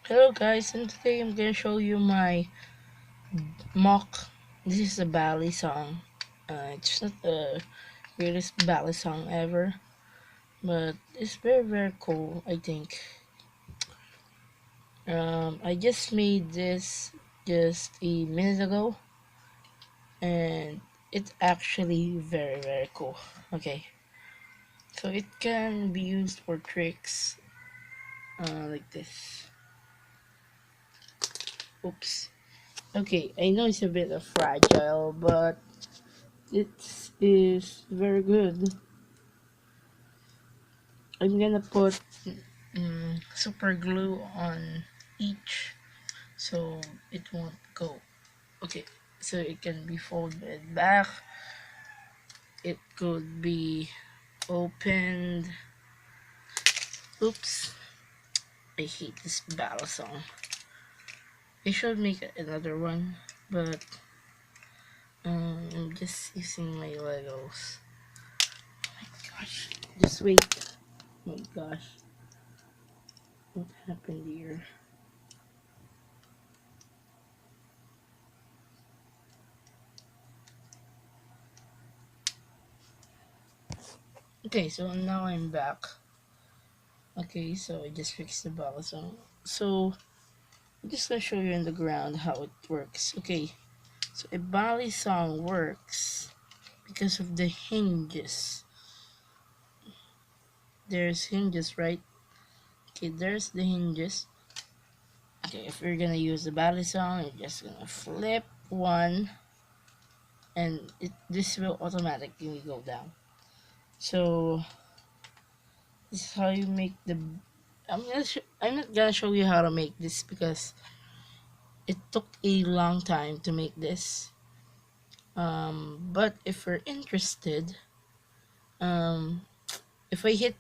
Hello guys, and today I'm gonna show you my mock. This is a ballet song. It's not the greatest ballet song ever, but it's very cool, I think. I just made this just a minute ago, and it's actually very cool. Okay, so it can be used for tricks like this. Oops. Okay, I know it's a bit of fragile, but it is very good. I'm gonna put super glue on each so it won't go. Okay, so it can be folded back, it could be opened. Oops, I hate this battle song. I should make another one, but I'm just using my Legos. Oh my gosh, just wait. Oh my gosh, what happened here? Okay, so now I'm back. Okay, so I just fixed the Balisong. So I'm just gonna show you in the ground how it works. Okay, so a Balisong works because of the hinges. There's hinges, right? Okay, there's the hinges. Okay, if you're gonna use the Balisong, you're just gonna flip one, and this will automatically go down. So this is how you make the. I'm not gonna show you how to make this because it took a long time to make this. But if you're interested, um, if I hit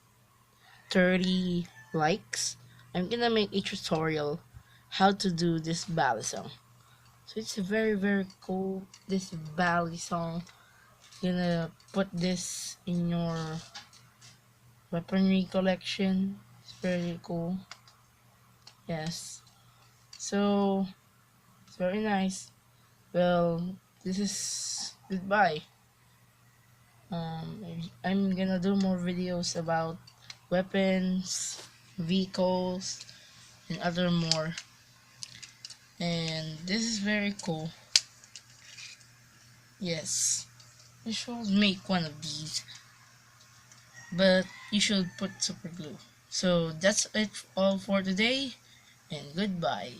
30 likes, I'm gonna make a tutorial how to do this ballet song. So it's very cool. This ballet song, gonna put this in your weaponry collection. It's very cool. Yes. So it's very nice. Well, this is goodbye. I'm gonna do more videos about weapons, vehicles, and other more. And this is very cool. Yes, you should make one of these, but you should put super glue. So that's it all for today, and goodbye.